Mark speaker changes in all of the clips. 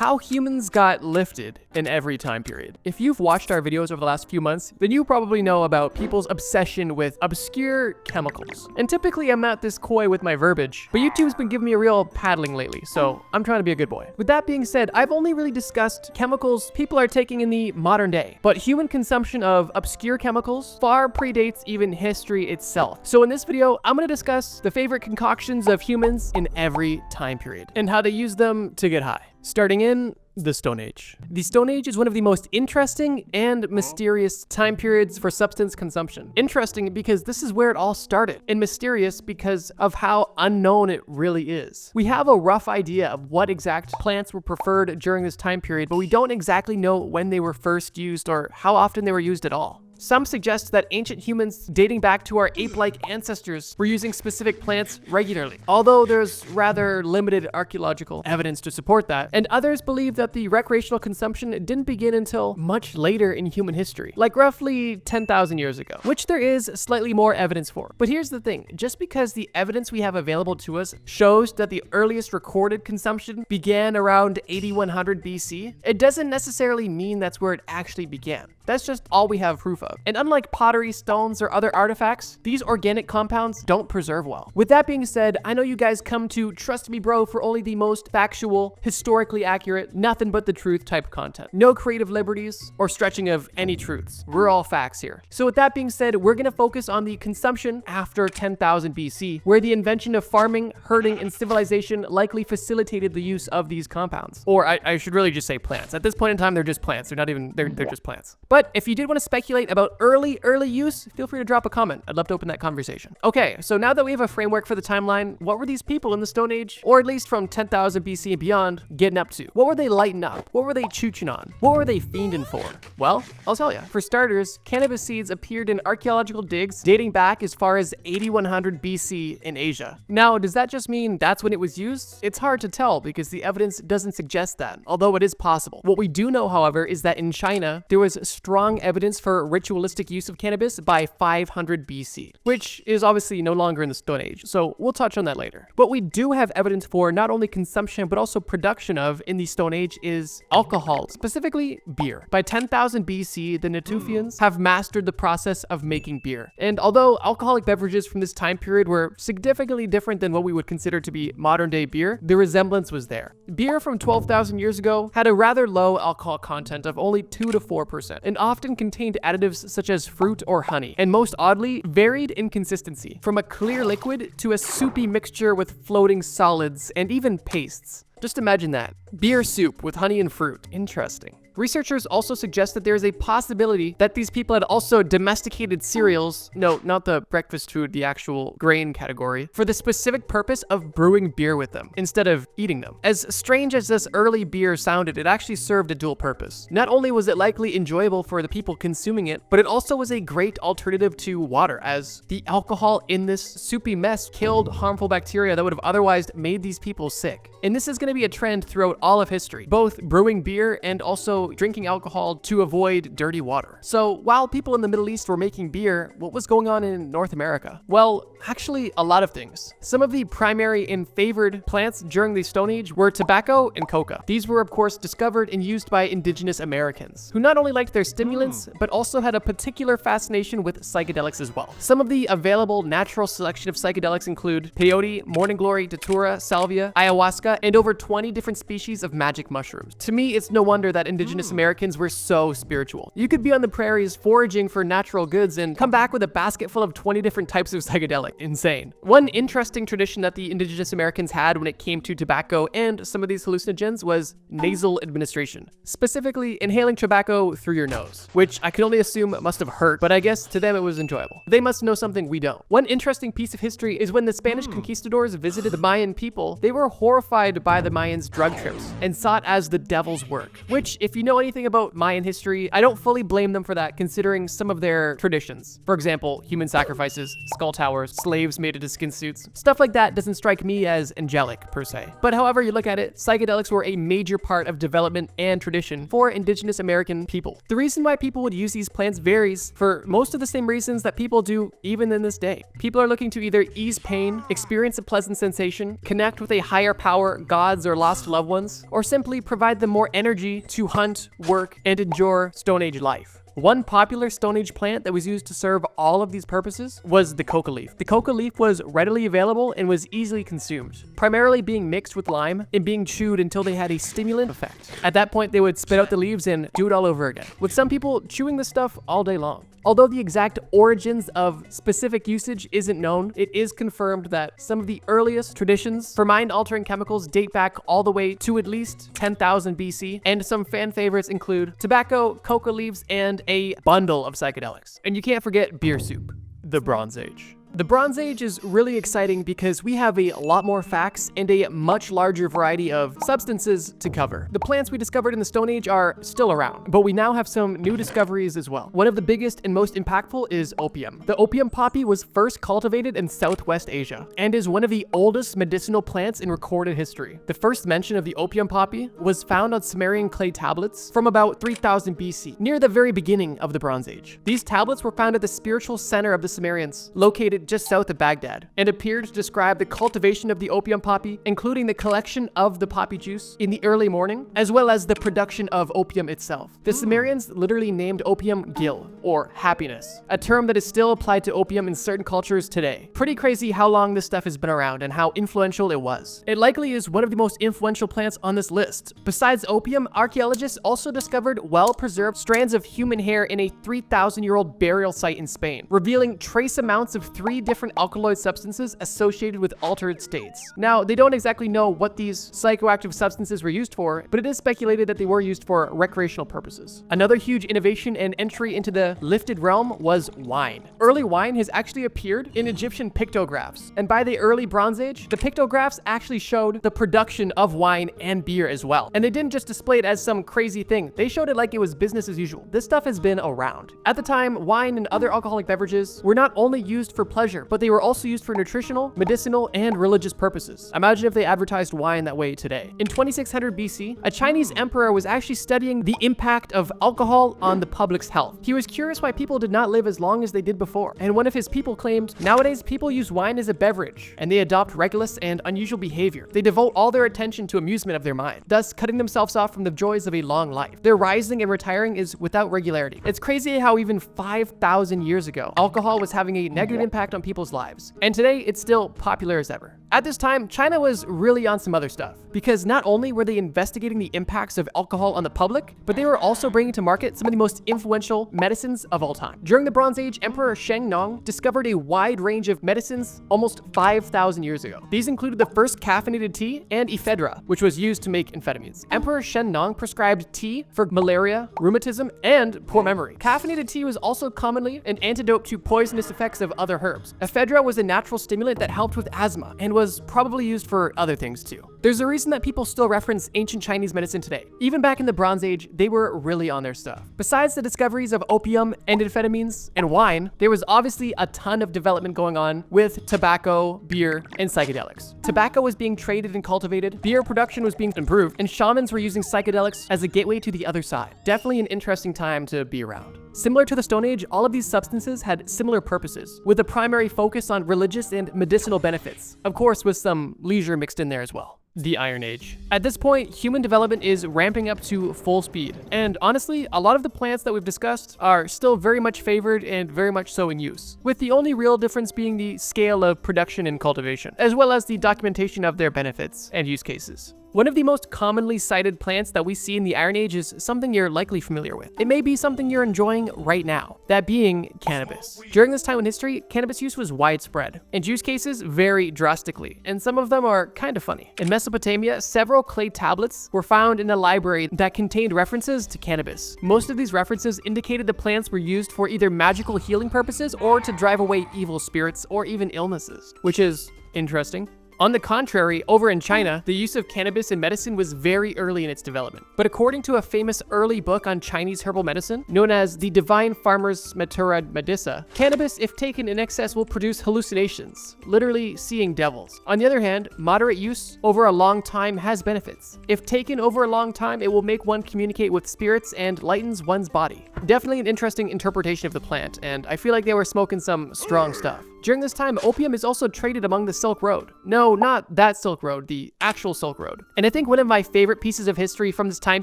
Speaker 1: how humans got lifted in every time period. If you've watched our videos over the last few months, then you probably know about people's obsession with obscure chemicals. And typically I'm not this coy with my verbiage, but YouTube's been giving me a real paddling lately, so I'm trying to be a good boy. With that being said, I've only really discussed chemicals people are taking in the modern day, but human consumption of obscure chemicals far predates even history itself. So in this video, I'm going to discuss the favorite concoctions of humans in every time period and how they use them to get high. Starting in the Stone Age. The Stone Age is one of the most interesting and mysterious time periods for substance consumption. Interesting because this is where it all started, and mysterious because of how unknown it really is. We have a rough idea of what exact plants were preferred during this time period, but we don't exactly know when they were first used or how often they were used at all. Some suggest that ancient humans dating back to our ape-like ancestors were using specific plants regularly, although there's rather limited archaeological evidence to support that, and others believe that the recreational consumption didn't begin until much later in human history, like roughly 10,000 years ago, which there is slightly more evidence for. But here's the thing, just because the evidence we have available to us shows that the earliest recorded consumption began around 8100 BC, it doesn't necessarily mean that's where it actually began. That's just all we have proof of. And unlike pottery, stones, or other artifacts, these organic compounds don't preserve well. With that being said, I know you guys come to trust me bro for only the most factual, historically accurate, nothing but the truth type content. No creative liberties or stretching of any truths. We're all facts here. So with that being said, we're gonna focus on the consumption after 10,000 BC, where the invention of farming, herding, and civilization likely facilitated the use of these compounds. Or I should really just say plants. At this point in time, they're just plants. They're not even, they're just plants. But if you did want to speculate about early use, feel free to drop a comment. I'd love to open that conversation. Okay, so now that we have a framework for the timeline, what were these people in the Stone Age, or at least from 10,000 BC and beyond, getting up to? What were they lighting up? What were they chooching on? What were they fiending for? Well, I'll tell you. For starters, cannabis seeds appeared in archaeological digs dating back as far as 8100 BC in Asia. Now, does that just mean that's when it was used? It's hard to tell because the evidence doesn't suggest that, although it is possible. What we do know, however, is that in China, there was strong evidence for ritualistic use of cannabis by 500 BC, which is obviously no longer in the Stone Age, so we'll touch on that later. What we do have evidence for not only consumption but also production of in the Stone Age is alcohol, specifically beer. By 10,000 BC, the Natufians have mastered the process of making beer. And although alcoholic beverages from this time period were significantly different than what we would consider to be modern day beer, the resemblance was there. Beer from 12,000 years ago had a rather low alcohol content of only 2 to 4%, and often contained additives such as fruit or honey, and most oddly, varied in consistency, from a clear liquid to a soupy mixture with floating solids and even pastes. Just imagine that. Beer soup with honey and fruit. Interesting. Researchers also suggest that there is a possibility that these people had also domesticated cereals, no, not the breakfast food, the actual grain category, for the specific purpose of brewing beer with them, instead of eating them. As strange as this early beer sounded, it actually served a dual purpose. Not only was it likely enjoyable for the people consuming it, but it also was a great alternative to water, as the alcohol in this soupy mess killed harmful bacteria that would have otherwise made these people sick. And this is going to be a trend throughout all of history, both brewing beer and also drinking alcohol to avoid dirty water. So while people in the Middle East were making beer, what was going on in North America? Well, actually a lot of things. Some of the primary and favored plants during the Stone Age were tobacco and coca. These were of course discovered and used by indigenous Americans, who not only liked their stimulants, but also had a particular fascination with psychedelics as well. Some of the available natural selection of psychedelics include peyote, morning glory, datura, salvia, ayahuasca, and over 20 different species of magic mushrooms. To me, it's no wonder that indigenous Americans were so spiritual. You could be on the prairies foraging for natural goods and come back with a basket full of 20 different types of psychedelic. Insane. One interesting tradition that the indigenous Americans had when it came to tobacco and some of these hallucinogens was nasal administration, specifically inhaling tobacco through your nose, which I can only assume must have hurt, but I guess to them it was enjoyable. They must know something we don't. One interesting piece of history is when the Spanish conquistadors visited the Mayan people, they were horrified by the Mayans' drug trips and saw it as the devil's work, which if you you know anything about Mayan history, I don't fully blame them for that, considering some of their traditions. For example, human sacrifices, skull towers, slaves made into skin suits. Stuff like that doesn't strike me as angelic, per se. But however you look at it, psychedelics were a major part of development and tradition for indigenous American people. The reason why people would use these plants varies for most of the same reasons that people do even in this day. People are looking to either ease pain, experience a pleasant sensation, connect with a higher power, gods or lost loved ones, or simply provide them more energy to hunt, work, and endure Stone Age life. One popular Stone Age plant that was used to serve all of these purposes was the coca leaf. The coca leaf was readily available and was easily consumed, primarily being mixed with lime and being chewed until they had a stimulant effect. At that point, they would spit out the leaves and do it all over again, with some people chewing this stuff all day long. Although the exact origins of specific usage isn't known, it is confirmed that some of the earliest traditions for mind-altering chemicals date back all the way to at least 10,000 BC, and some fan favorites include tobacco, coca leaves, and a bundle of psychedelics. And you can't forget beer soup. The Bronze Age. The Bronze Age is really exciting because we have a lot more facts and a much larger variety of substances to cover. The plants we discovered in the Stone Age are still around, but we now have some new discoveries as well. One of the biggest and most impactful is opium. The opium poppy was first cultivated in Southwest Asia and is one of the oldest medicinal plants in recorded history. The first mention of the opium poppy was found on Sumerian clay tablets from about 3000 BC, near the very beginning of the Bronze Age. These tablets were found at the spiritual center of the Sumerians, located just south of Baghdad, and appeared to describe the cultivation of the opium poppy, including the collection of the poppy juice in the early morning, as well as the production of opium itself. The Sumerians literally named opium gil, or happiness, a term that is still applied to opium in certain cultures today. Pretty crazy how long this stuff has been around and how influential it was. It likely is one of the most influential plants on this list. Besides opium, archaeologists also discovered well-preserved strands of human hair in a 3,000-year-old burial site in Spain, revealing trace amounts of 3 different alkaloid substances associated with altered states. Now, they don't exactly know what these psychoactive substances were used for, but it is speculated that they were used for recreational purposes. Another huge innovation and entry into the lifted realm was wine. Early wine has actually appeared in Egyptian pictographs, and by the early Bronze Age, the pictographs actually showed the production of wine and beer as well. And they didn't just display it as some crazy thing, they showed it like it was business as usual. This stuff has been around. At the time, wine and other alcoholic beverages were not only used for pleasure, but they were also used for nutritional, medicinal, and religious purposes. Imagine if they advertised wine that way today. In 2600 BC, a Chinese emperor was actually studying the impact of alcohol on the public's health. He was curious why people did not live as long as they did before, and one of his people claimed, "Nowadays, people use wine as a beverage, and they adopt reckless and unusual behavior. They devote all their attention to amusement of their mind, thus cutting themselves off from the joys of a long life. Their rising and retiring is without regularity." It's crazy how even 5,000 years ago, alcohol was having a negative impact on people's lives, and today it's still popular as ever. At this time, China was really on some other stuff, because not only were they investigating the impacts of alcohol on the public, but they were also bringing to market some of the most influential medicines of all time. During the Bronze Age, Emperor Sheng Nong discovered a wide range of medicines almost 5,000 years ago. These included the first caffeinated tea and ephedra, which was used to make amphetamines. Emperor Shen Nong prescribed tea for malaria, rheumatism, and poor memory. Caffeinated tea was also commonly an antidote to poisonous effects of other herbs. Ephedra was a natural stimulant that helped with asthma and was probably used for other things too. There's a reason that people still reference ancient Chinese medicine today. Even back in the Bronze Age, they were really on their stuff. Besides the discoveries of opium and amphetamines and wine, there was obviously a ton of development going on with tobacco, beer, and psychedelics. Tobacco was being traded and cultivated, beer production was being improved, and shamans were using psychedelics as a gateway to the other side. Definitely an interesting time to be around. Similar to the Stone Age, all of these substances had similar purposes, with a primary focus on religious and medicinal benefits, of course with some leisure mixed in there as well. The Iron Age. At this point, human development is ramping up to full speed, and honestly, a lot of the plants that we've discussed are still very much favored and very much so in use, with the only real difference being the scale of production and cultivation, as well as the documentation of their benefits and use cases. One of the most commonly cited plants that we see in the Iron Age is something you're likely familiar with. It may be something you're enjoying right now, that being cannabis. During this time in history, cannabis use was widespread, and use cases vary drastically, and some of them are kind of funny. In Mesopotamia, several clay tablets were found in a library that contained references to cannabis. Most of these references indicated the plants were used for either magical healing purposes or to drive away evil spirits or even illnesses, which is interesting. On the contrary, over in China, the use of cannabis in medicine was very early in its development. But according to a famous early book on Chinese herbal medicine, known as The Divine Farmer's Matura Medicina, cannabis, if taken in excess, will produce hallucinations, literally seeing devils. On the other hand, moderate use over a long time has benefits. If taken over a long time, it will make one communicate with spirits and lightens one's body. Definitely an interesting interpretation of the plant, and I feel like they were smoking some strong stuff. During this time, opium is also traded among the Silk Road. No, not that Silk Road, the actual Silk Road. And I think one of my favorite pieces of history from this time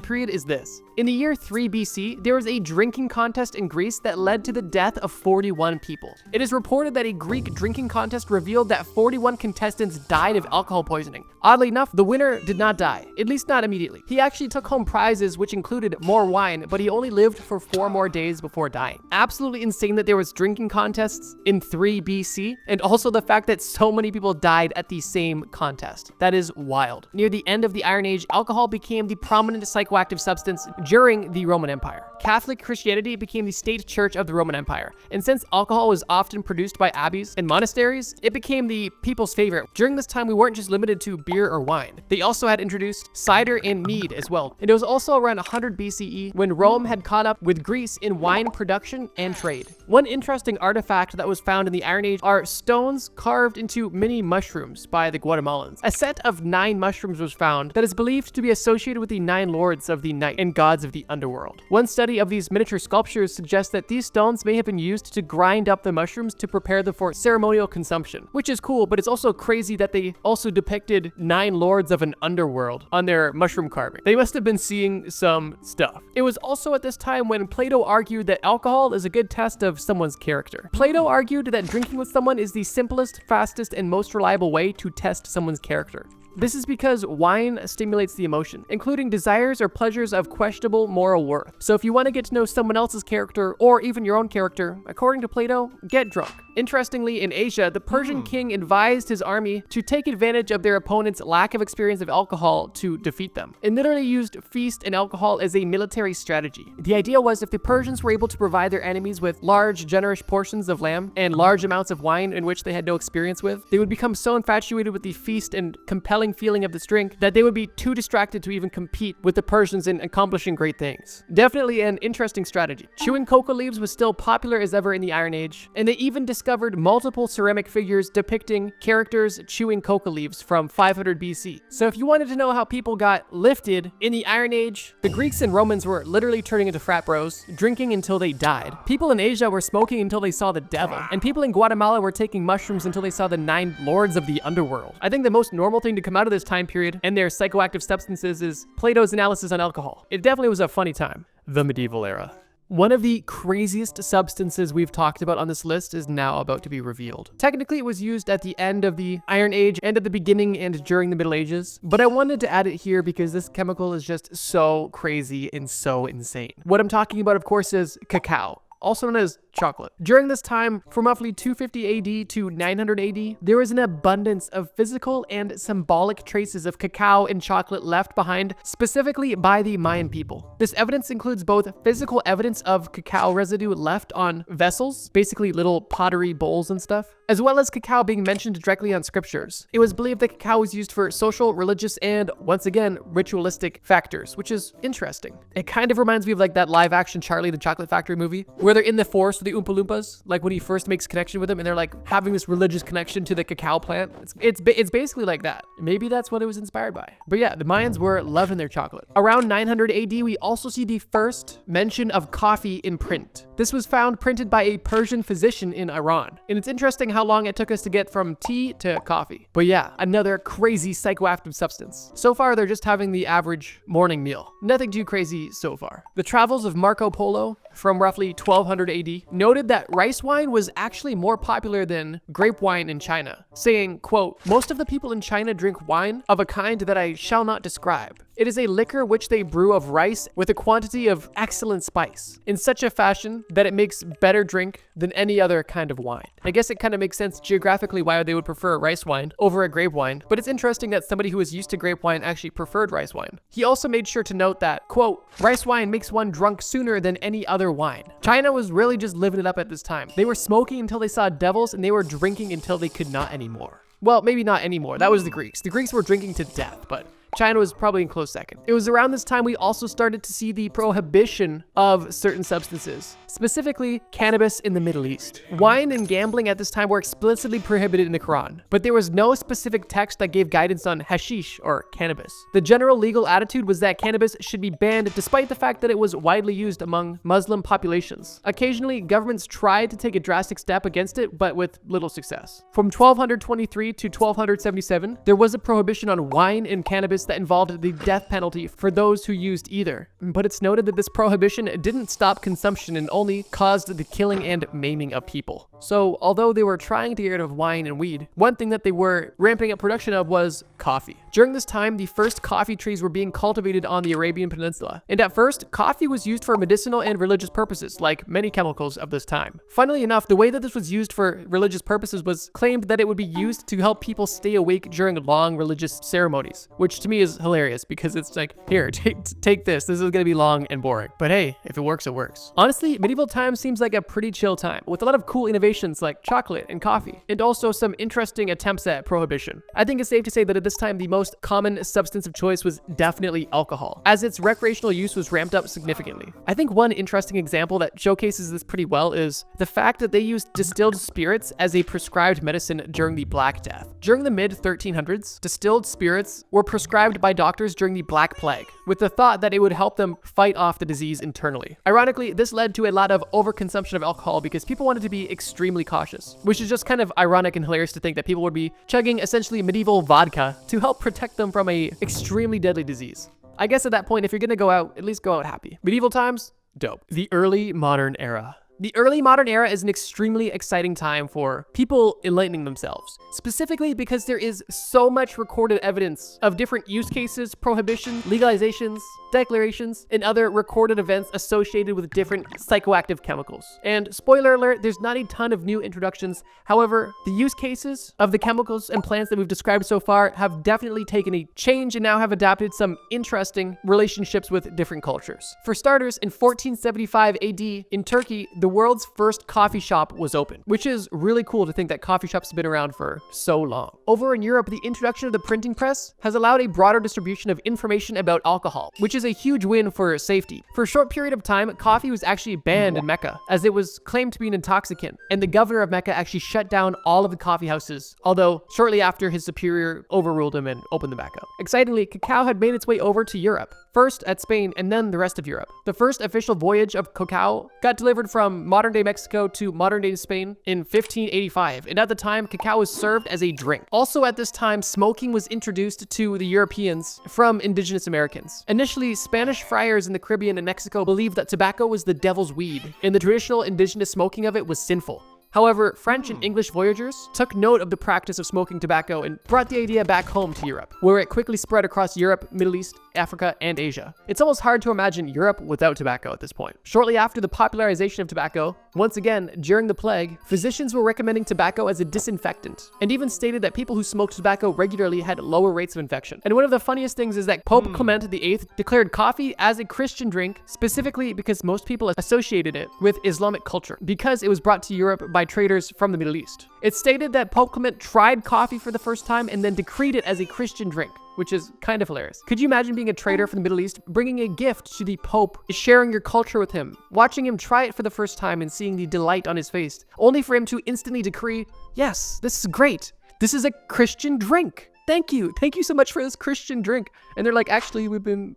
Speaker 1: period is this. In the year 3 BC, there was a drinking contest in Greece that led to the death of 41 people. It is reported that a Greek drinking contest revealed that 41 contestants died of alcohol poisoning. Oddly enough, the winner did not die, at least not immediately. He actually took home prizes which included more wine, but he only lived for 4 more days before dying. Absolutely insane that there was drinking contests in 3 BC. And also the fact that so many people died at the same contest. That is wild. Near the end of the Iron Age, alcohol became the prominent psychoactive substance during the Roman Empire. Catholic Christianity became the state church of the Roman Empire. And since alcohol was often produced by abbeys and monasteries, it became the people's favorite. During this time, we weren't just limited to beer or wine. They also had introduced cider and mead as well. And it was also around 100 BCE when Rome had caught up with Greece in wine production and trade. One interesting artifact that was found in the Iron Age are stones carved into mini mushrooms by the Guatemalans. A set of 9 mushrooms was found that is believed to be associated with the 9 lords of the night and gods of the underworld. One study of these miniature sculptures suggests that these stones may have been used to grind up the mushrooms to prepare them for ceremonial consumption, which is cool, but it's also crazy that they also depicted 9 lords of an underworld on their mushroom carving. They must have been seeing some stuff. It was also at this time when Plato argued that alcohol is a good test of someone's character. Plato argued that drinking with someone is the simplest, fastest, and most reliable way to test someone's character. This is because wine stimulates the emotion, including desires or pleasures of questionable moral worth. So if you want to get to know someone else's character, or even your own character, according to Plato, get drunk. Interestingly, in Asia, the Persian king advised his army to take advantage of their opponent's lack of experience of alcohol to defeat them, and literally used feast and alcohol as a military strategy. The idea was if the Persians were able to provide their enemies with large, generous portions of lamb and large amounts of wine in which they had no experience with, they would become so infatuated with the feast and compelling feeling of this drink that they would be too distracted to even compete with the Persians in accomplishing great things. Definitely an interesting strategy. Chewing coca leaves was still popular as ever in the Iron Age, and they even discovered multiple ceramic figures depicting characters chewing coca leaves from 500 BC. So if you wanted to know how people got lifted in the Iron Age, the Greeks and Romans were literally turning into frat bros, drinking until they died. People in Asia were smoking until they saw the devil, and people in Guatemala were taking mushrooms until they saw the 9 lords of the underworld. I think the most normal thing to come out of this time period and their psychoactive substances is Plato's analysis on alcohol. It definitely was a funny time. The medieval era. One of the craziest substances we've talked about on this list is now about to be revealed. Technically, it was used at the end of the Iron Age and at the beginning and during the Middle Ages, but I wanted to add it here because this chemical is just so crazy and so insane. What I'm talking about, of course, is cacao, also known as chocolate. During this time, from roughly 250 AD to 900 AD, there was an abundance of physical and symbolic traces of cacao and chocolate left behind, specifically by the Mayan people. This evidence includes both physical evidence of cacao residue left on vessels, basically little pottery bowls and stuff, as well as cacao being mentioned directly on scriptures. It was believed that cacao was used for social, religious, and, once again, ritualistic factors, which is interesting. It kind of reminds me of like that live-action Charlie the Chocolate Factory movie, where they're in the forest with the Oompa Loompas, like when he first makes connection with them and they're like having this religious connection to the cacao plant. It's basically like that. Maybe that's what it was inspired by. But yeah, the Mayans were loving their chocolate. Around 900 AD, we also see the first mention of coffee in print. This was found printed by a Persian physician in Iran. And it's interesting how long it took us to get from tea to coffee. But yeah, another crazy psychoactive substance. So far, they're just having the average morning meal. Nothing too crazy so far. The travels of Marco Polo from roughly 1200 AD noted that rice wine was actually more popular than grape wine in China, saying, quote, "Most of the people in China drink wine of a kind that I shall not describe. It is a liquor which they brew of rice with a quantity of excellent spice, in such a fashion that it makes better drink than any other kind of wine." I guess it kind of makes sense geographically why they would prefer rice wine over a grape wine, but it's interesting that somebody who was used to grape wine actually preferred rice wine. He also made sure to note that, quote, "Rice wine makes one drunk sooner than any other wine." China was really just living it up at this time. They were smoking until they saw devils and they were drinking until they could not anymore. Well, maybe not anymore. That was the Greeks. The Greeks were drinking to death, but China was probably in close second. It was around this time we also started to see the prohibition of certain substances, specifically cannabis in the Middle East. Wine and gambling at this time were explicitly prohibited in the Quran, but there was no specific text that gave guidance on hashish or cannabis. The general legal attitude was that cannabis should be banned despite the fact that it was widely used among Muslim populations. Occasionally, governments tried to take a drastic step against it, but with little success. From 1223 to 1277, there was a prohibition on wine and cannabis that involved the death penalty for those who used either. But it's noted that this prohibition didn't stop consumption and only caused the killing and maiming of people. So, although they were trying to get rid of wine and weed, one thing that they were ramping up production of was coffee. During this time, the first coffee trees were being cultivated on the Arabian Peninsula. And at first, coffee was used for medicinal and religious purposes, like many chemicals of this time. Funnily enough, the way that this was used for religious purposes was claimed that it would be used to help people stay awake during long religious ceremonies, which to me is hilarious because it's like, here, take this. This is gonna be long and boring. But hey, if it works, it works. Honestly, medieval times seems like a pretty chill time, with a lot of cool innovations like chocolate and coffee, and also some interesting attempts at prohibition. I think it's safe to say that at this time, the most common substance of choice was definitely alcohol, as its recreational use was ramped up significantly. I think one interesting example that showcases this pretty well is the fact that they used distilled spirits as a prescribed medicine during the Black Death. During the mid-1300s, distilled spirits were prescribed by doctors during the Black Plague, with the thought that it would help them fight off the disease internally. Ironically, this led to a lot of overconsumption of alcohol because people wanted to be extremely cautious, which is just kind of ironic and hilarious to think that people would be chugging essentially medieval vodka to help protect them from a extremely deadly disease. I guess at that point, if you're gonna go out, at least go out happy. Medieval times, dope. The early modern era. The early modern era is an extremely exciting time for people enlightening themselves, specifically because there is so much recorded evidence of different use cases, prohibitions, legalizations, declarations, and other recorded events associated with different psychoactive chemicals. And spoiler alert, there's not a ton of new introductions. However, the use cases of the chemicals and plants that we've described so far have definitely taken a change and now have adapted some interesting relationships with different cultures. For starters, in 1475 AD in Turkey, the world's first coffee shop was open, which is really cool to think that coffee shops have been around for so long. Over in Europe, the introduction of the printing press has allowed a broader distribution of information about alcohol, which is a huge win for safety. For a short period of time, coffee was actually banned in Mecca, as it was claimed to be an intoxicant, and the governor of Mecca actually shut down all of the coffee houses, although shortly after his superior overruled him and opened them back up. Excitingly, cacao had made its way over to Europe, first at Spain and then the rest of Europe. The first official voyage of cacao got delivered from modern-day Mexico to modern-day Spain in 1585, and at the time, cacao was served as a drink. Also at this time, smoking was introduced to the Europeans from indigenous Americans. Initially, Spanish friars in the Caribbean and Mexico believed that tobacco was the devil's weed, and the traditional indigenous smoking of it was sinful. However, French and English voyagers took note of the practice of smoking tobacco and brought the idea back home to Europe, where it quickly spread across Europe, Middle East, Africa, and Asia. It's almost hard to imagine Europe without tobacco at this point. Shortly after the popularization of tobacco, once again, during the plague, physicians were recommending tobacco as a disinfectant, and even stated that people who smoked tobacco regularly had lower rates of infection. And one of the funniest things is that Pope Clement VIII declared coffee as a Christian drink, specifically because most people associated it with Islamic culture, because it was brought to Europe by traders from the Middle East. It's stated that Pope Clement tried coffee for the first time and then decreed it as a Christian drink, which is kind of hilarious. Could you imagine being a trader from the Middle East, bringing a gift to the Pope, sharing your culture with him, watching him try it for the first time and seeing the delight on his face, only for him to instantly decree, yes, this is great. This is a Christian drink. Thank you so much for this Christian drink. And they're like, actually, we've been,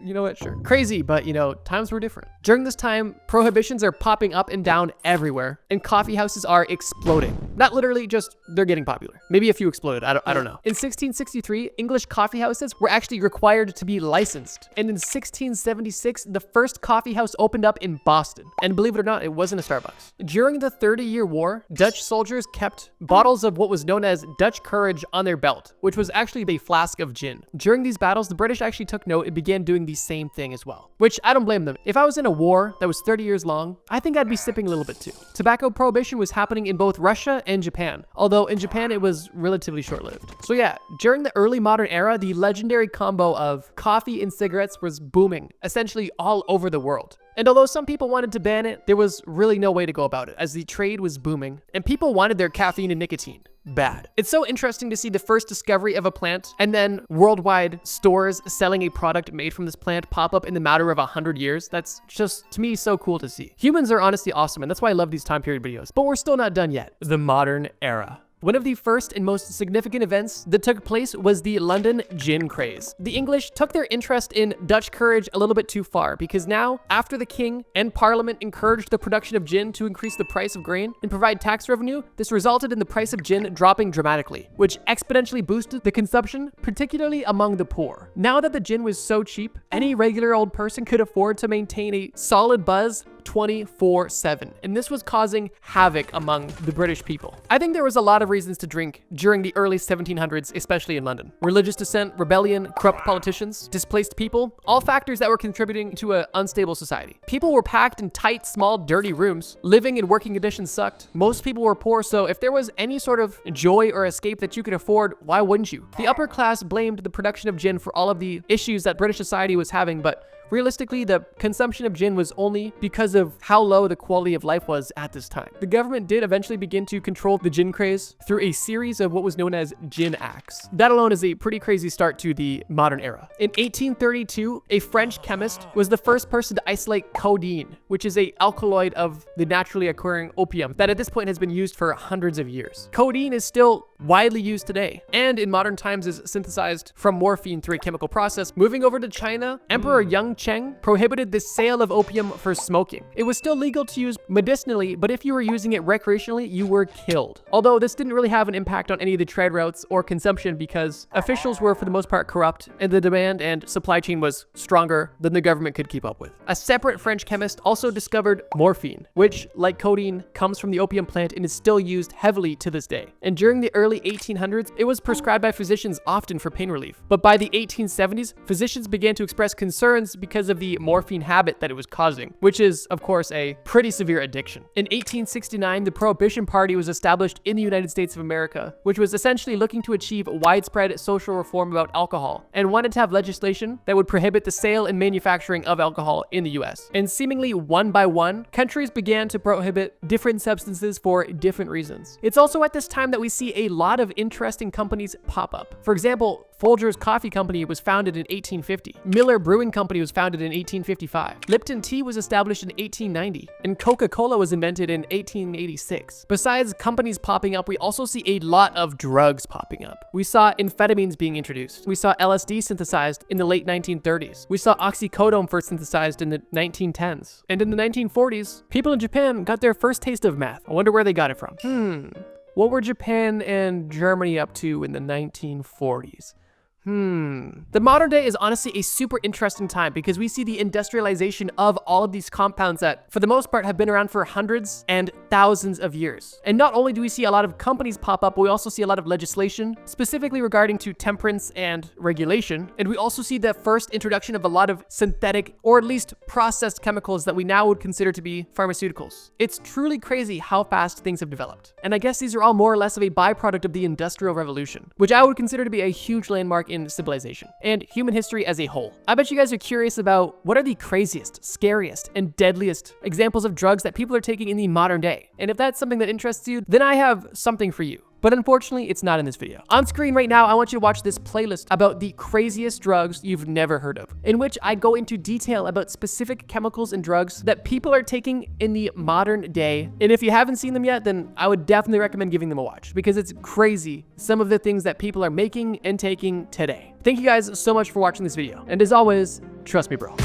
Speaker 1: you know what, sure. Crazy, but times were different. During this time, prohibitions are popping up and down everywhere, and coffee houses are exploding. Not literally, just they're getting popular. Maybe a few exploded, I don't know. In 1663, English coffee houses were actually required to be licensed. And in 1676, the first coffee house opened up in Boston. And believe it or not, it wasn't a Starbucks. During the 30-year War, Dutch soldiers kept bottles of what was known as Dutch courage on their belt, which was actually a flask of gin. During these battles, the British actually took note and began doing the same thing as well, which I don't blame them. If I was in a war that was 30 years long, I think I'd be sipping a little bit too. Tobacco prohibition was happening in both Russia and Japan, although in Japan it was relatively short-lived. So yeah, during the early modern era, the legendary combo of coffee and cigarettes was booming, essentially all over the world. And although some people wanted to ban it, there was really no way to go about it, as the trade was booming, and people wanted their caffeine and nicotine bad. It's so interesting to see the first discovery of a plant and then worldwide stores selling a product made from this plant pop up in the matter of 100 years. That's just, to me, so cool to see. Humans are honestly awesome, and that's why I love these time period videos. But we're still not done yet. The modern era. One of the first and most significant events that took place was the London gin craze. The English took their interest in Dutch courage a little bit too far, because now, after the king and parliament encouraged the production of gin to increase the price of grain and provide tax revenue, this resulted in the price of gin dropping dramatically, which exponentially boosted the consumption, particularly among the poor. Now that the gin was so cheap, any regular old person could afford to maintain a solid buzz 24/7, and this was causing havoc among the British people. I think there was a lot of reasons to drink during the early 1700s, especially in London. Religious dissent, rebellion, corrupt politicians, displaced people, all factors that were contributing to an unstable society. People were packed in tight, small, dirty rooms. Living and working conditions sucked. Most people were poor, so if there was any sort of joy or escape that you could afford, why wouldn't you? The upper class blamed the production of gin for all of the issues that British society was having, but realistically, the consumption of gin was only because of how low the quality of life was at this time. The government did eventually begin to control the gin craze through a series of what was known as gin acts. That alone is a pretty crazy start to the modern era. In 1832, a French chemist was the first person to isolate codeine, which is an alkaloid of the naturally occurring opium that at this point has been used for hundreds of years. Codeine is still widely used today, and in modern times is synthesized from morphine through a chemical process. Moving over to China, Emperor Yang Cheng prohibited the sale of opium for smoking. It was still legal to use medicinally, but if you were using it recreationally, you were killed. Although this didn't really have an impact on any of the trade routes or consumption because officials were for the most part corrupt, and the demand and supply chain was stronger than the government could keep up with. A separate French chemist also discovered morphine, which, like codeine, comes from the opium plant and is still used heavily to this day. And during the early 1800s, it was prescribed by physicians often for pain relief. But by the 1870s, physicians began to express concerns because of the morphine habit that it was causing, which is, of course, a pretty severe addiction. In 1869, the Prohibition Party was established in the United States of America, which was essentially looking to achieve widespread social reform about alcohol and wanted to have legislation that would prohibit the sale and manufacturing of alcohol in the US. And seemingly one by one, countries began to prohibit different substances for different reasons. It's also at this time that we see a lot of interesting companies pop up. For example, Folgers Coffee Company was founded in 1850. Miller Brewing Company was founded in 1855. Lipton Tea was established in 1890. And Coca-Cola was invented in 1886. Besides companies popping up, we also see a lot of drugs popping up. We saw amphetamines being introduced. We saw LSD synthesized in the late 1930s. We saw oxycodone first synthesized in the 1910s. And in the 1940s, people in Japan got their first taste of meth. I wonder where they got it from. What were Japan and Germany up to in the 1940s? The modern day is honestly a super interesting time because we see the industrialization of all of these compounds that, for the most part, have been around for hundreds and thousands of years. And not only do we see a lot of companies pop up, but we also see a lot of legislation, specifically regarding to temperance and regulation. And we also see the first introduction of a lot of synthetic, or at least processed chemicals that we now would consider to be pharmaceuticals. It's truly crazy how fast things have developed. And I guess these are all more or less of a byproduct of the Industrial Revolution, which I would consider to be a huge landmark in civilization and human history as a whole. I bet you guys are curious about what are the craziest, scariest, and deadliest examples of drugs that people are taking in the modern day. And if that's something that interests you, then I have something for you. But unfortunately, it's not in this video. On screen right now, I want you to watch this playlist about the craziest drugs you've never heard of, in which I go into detail about specific chemicals and drugs that people are taking in the modern day. And if you haven't seen them yet, then I would definitely recommend giving them a watch because it's crazy some of the things that people are making and taking today. Thank you guys so much for watching this video. And as always, trust me, bro.